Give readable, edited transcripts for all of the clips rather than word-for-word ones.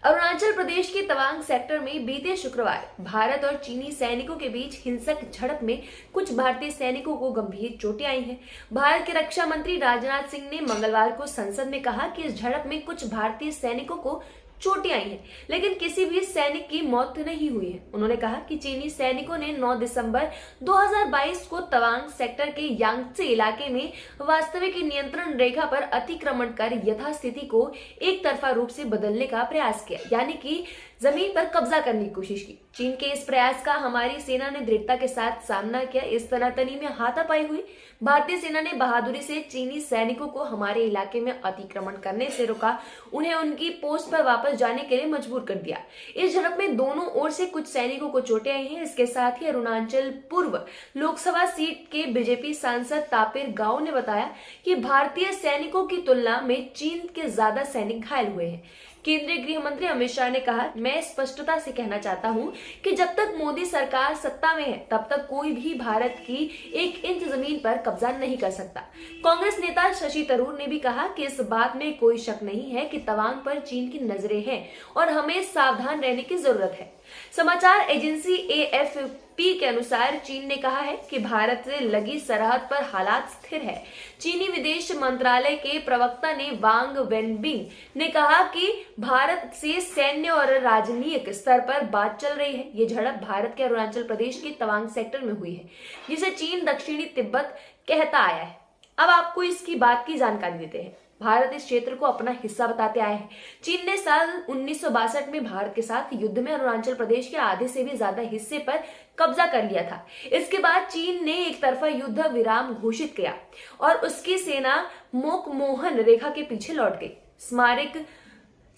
अरुणाचल प्रदेश के तवांग सेक्टर में बीते शुक्रवार भारत और चीनी सैनिकों के बीच हिंसक झड़प में कुछ भारतीय सैनिकों को गंभीर चोटें आई हैं। भारत के रक्षा मंत्री राजनाथ सिंह ने मंगलवार को संसद में कहा कि इस झड़प में कुछ भारतीय सैनिकों को चोटें आई हैं, लेकिन किसी भी सैनिक की मौत नहीं हुई है। उन्होंने कहा कि चीनी सैनिकों ने 9 दिसंबर 2022 को तवांग सेक्टर के यांगत्से इलाके में वास्तविक नियंत्रण रेखा पर अतिक्रमण कर यथास्थिति को एक तरफा रूप से बदलने का प्रयास किया, यानी कि जमीन पर कब्जा करने की कोशिश की। चीन के इस प्रयास का हमारी सेना ने दृढ़ता के साथ सामना किया। इस तनातनी में हाथापाई हुई। भारतीय सेना ने बहादुरी से चीनी सैनिकों को हमारे इलाके में अतिक्रमण करने से रोका, उन्हें उनकी पोस्ट पर वापस जाने के लिए मजबूर कर दिया। इस झड़प में दोनों ओर से कुछ सैनिकों को चोटें आई हैं। इसके साथ ही अरुणाचल पूर्व लोकसभा सीट के बीजेपी सांसद तापिर गाव ने बताया कि भारतीय सैनिकों की तुलना में चीन के ज्यादा सैनिक घायल हुए हैं। केंद्रीय गृह मंत्री अमित शाह ने कहा, मैं स्पष्टता से कहना चाहता हूं कि जब तक मोदी सरकार सत्ता में है तब तक कोई भी भारत की 1 इंच जमीन पर कब्जा नहीं कर सकता। कांग्रेस नेता शशि थरूर ने भी कहा कि इस बात में कोई शक नहीं है कि तवांग पर चीन की नजरें हैं और हमें सावधान रहने की जरूरत है। समाचार एजेंसी AFP के अनुसार चीन ने कहा है कि भारत से लगी सरहद पर हालात स्थिर है। चीनी विदेश मंत्रालय के प्रवक्ता ने वांग वेनबिंग ने कहा कि भारत से सैन्य और राजनीतिक स्तर पर बात चल रही है। ये झड़प भारत के अरुणाचल प्रदेश के तवांग सेक्टर में हुई है, जिसे चीन दक्षिणी तिब्बत कहता आया है। अब आपको इसकी बात की जानकारी देते हैं। भारत इस क्षेत्र को अपना हिस्सा बताते आया है। चीन ने साल 1962 में भारत के साथ युद्ध में अरुणाचल प्रदेश के आधे से भी ज्यादा हिस्से पर कब्जा कर लिया था। इसके बाद चीन ने एक तरफा युद्ध विराम घोषित किया और उसकी सेना मोकमोहन रेखा के पीछे लौट गई।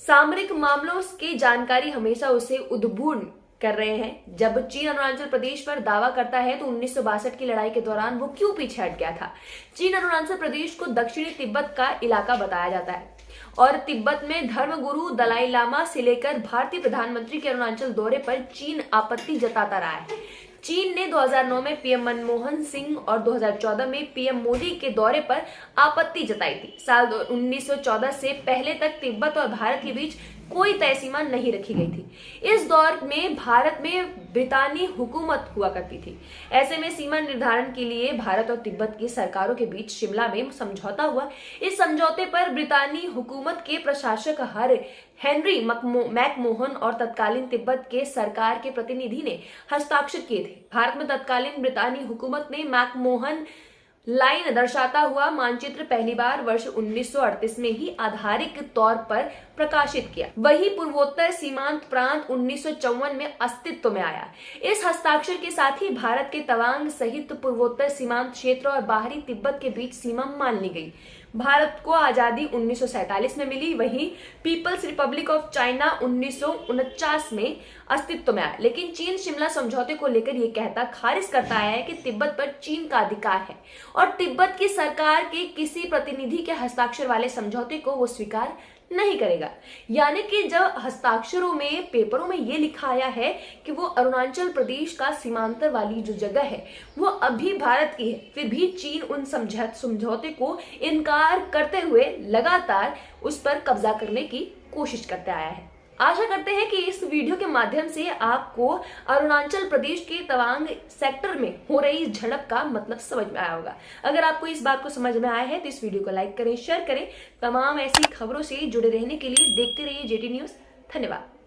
सामरिक मामलों की जानकारी हमेशा उसे उद्बुद्ध कर रहे हैं। जब चीन अरुणाचल प्रदेश पर दावा करता है तो 1962 की लड़ाई के दौरान वो क्यों पीछे हट गया था। चीन अरुणाचल प्रदेश को दक्षिणी तिब्बत का इलाका बताया जाता है और तिब्बत में धर्मगुरु दलाई लामा से लेकर भारतीय प्रधानमंत्री के अरुणाचल दौरे पर चीन आपत्ति जताता रहा है। चीन ने 2009 में पीएम मनमोहन सिंह और 2014 में पीएम मोदी के दौरे पर आपत्ति जताई थी। साल 1914 से पहले तक तिब्बत और भारत के बीच कोई तय सीमा नहीं रखी गई थी। इस दौर में भारत में ब्रितानी हुकूमत हुआ करती थी। ऐसे में सीमा निर्धारण के लिए भारत और तिब्बत की सरकारों के बीच शिमला में समझौता हुआ। इस समझौते पर ब्रितानी हुकूमत के प्रशासक हेनरी मैकमोहन और तत्कालीन तिब्बत के सरकार के प्रतिनिधि ने हस्ताक्षर किए थे। भारत में तत्कालीन ब्रितानी हुकूमत ने मैकमोहन लाइन दर्शाता हुआ मानचित्र पहली बार वर्ष 1938 में ही आधारिक तौर पर प्रकाशित किया। वही पूर्वोत्तर सीमांत प्रांत 1954 में अस्तित्व में आया। इस हस्ताक्षर के साथ ही भारत के तवांग सहित पूर्वोत्तर सीमांत क्षेत्र और बाहरी तिब्बत के बीच सीमा मान ली गई। भारत को आजादी 1947 में मिली। वहीं पीपल्स रिपब्लिक ऑफ चाइना 1949 में अस्तित्व में आया, लेकिन चीन शिमला समझौते को लेकर यह कहता खारिज करता आया है कि तिब्बत पर चीन का अधिकार है और तिब्बत की सरकार के किसी प्रतिनिधि के हस्ताक्षर वाले समझौते को वो स्वीकार नहीं करेगा। यानी कि जब हस्ताक्षरों में पेपरों में ये लिखा आया है कि वो अरुणाचल प्रदेश का सीमांतर वाली जो जगह है वो अभी भारत की है, फिर भी चीन उन समझौते को इनकार करते हुए लगातार उस पर कब्जा करने की कोशिश करते आया है। आशा करते हैं कि इस वीडियो के माध्यम से आपको अरुणाचल प्रदेश के तवांग सेक्टर में हो रही झड़प का मतलब समझ में आया होगा। अगर आपको इस बात को समझ में आया है तो इस वीडियो को लाइक करें, शेयर करें। तमाम ऐसी खबरों से जुड़े रहने के लिए देखते रहिए JT न्यूज। धन्यवाद।